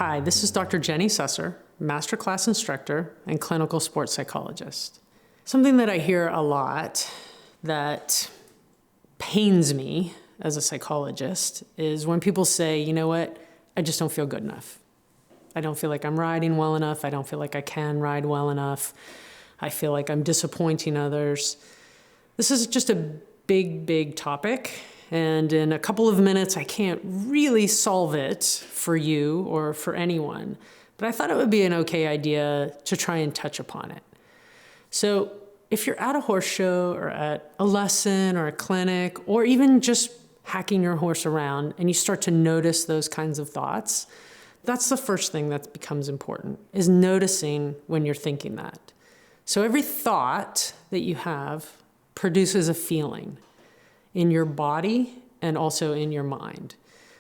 Hi, this is Dr. Jenny Susser, masterclass instructor and clinical sports psychologist. Something that I hear a lot that pains me as a psychologist is when people say, you know what, I just don't feel good enough. I don't feel like I'm riding well enough. I don't feel like I can ride well enough. I feel like I'm disappointing others. This is just a big topic. And in a couple of minutes, I can't really solve it for you or for anyone. But I thought it would be an okay idea to try and touch upon it. So if you're at a horse show or at a lesson or a clinic, or even just hacking your horse around and you start to notice those kinds of thoughts, that's the first thing that becomes important, is noticing when you're thinking that. So every thought that you have produces a feeling in your body and also in your mind.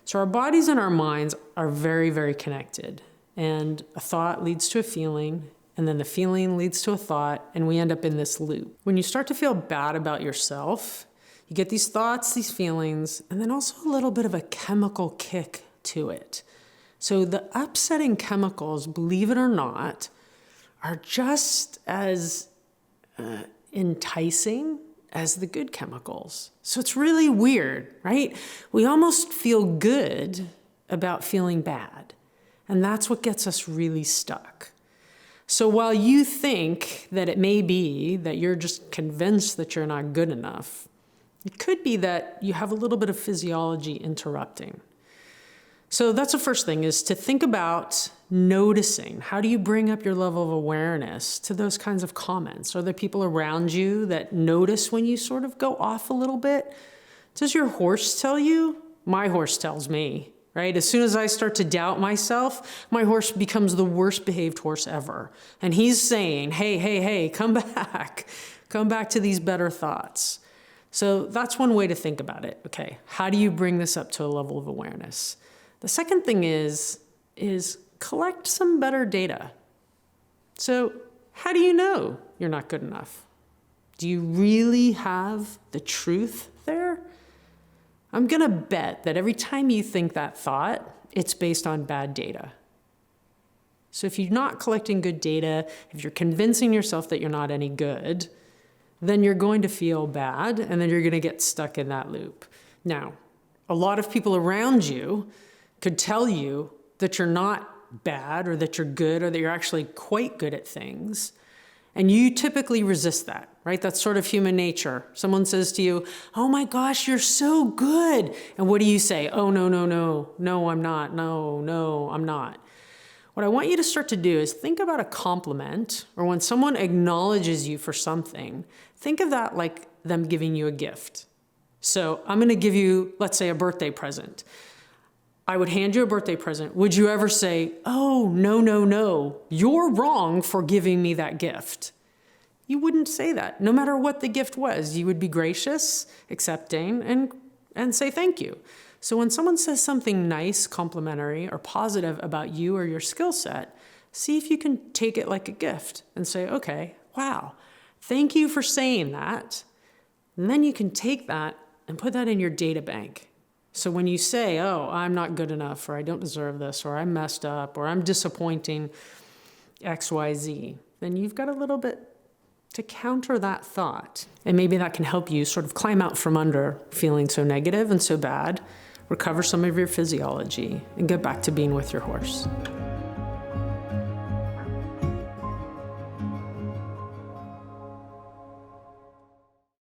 So our bodies and our minds are very connected. And a thought leads to a feeling, and then the feeling leads to a thought, and we end up in this loop. When you start to feel bad about yourself, you get these thoughts, these feelings, and then also a little bit of a chemical kick to it. So the upsetting chemicals, believe it or not, are just as enticing as the good chemicals. So it's really weird, right? We almost feel good about feeling bad. And that's what gets us really stuck. So while you think that it may be that you're just convinced that you're not good enough, it could be that you have a little bit of physiology interrupting. So that's the first thing, is to think about noticing. How do you bring up your level of awareness to those kinds of comments? Are there people around you that notice when you sort of go off a little bit? Does your horse tell you? My horse tells me, right? As soon as I start to doubt myself, my horse becomes the worst behaved horse ever. And he's saying, hey, come back. Come back to these better thoughts. So that's one way to think about it. Okay, how do you bring this up to a level of awareness? The second thing is collect some better data. So how do you know you're not good enough? Do you really have the truth there? I'm going to bet that every time you think that thought, it's based on bad data. So if you're not collecting good data, if you're convincing yourself that you're not any good, then you're going to feel bad, and then you're going to get stuck in that loop. Now, a lot of people around you could tell you that you're not bad, or that you're good, or that you're actually quite good at things. And you typically resist that, right? That's sort of human nature. Someone says to you, oh my gosh, you're so good. And what do you say? Oh, no, I'm not. No, I'm not. What I want you to start to do is think about a compliment, or when someone acknowledges you for something, think of that like them giving you a gift. So I'm going to give you, let's say, a birthday present. I would hand you a birthday present. Would you ever say, oh, no, you're wrong for giving me that gift? You wouldn't say that. No matter what the gift was, you would be gracious, accepting, and say thank you. So when someone says something nice, complimentary, or positive about you or your skill set, see if you can take it like a gift and say, okay, wow, thank you for saying that. And then you can take that and put that in your data bank. So when you say, oh, I'm not good enough, or I don't deserve this, or I'm messed up, or I'm disappointing X, Y, Z, then you've got a little bit to counter that thought. And maybe that can help you sort of climb out from under feeling so negative and so bad, recover some of your physiology, and get back to being with your horse.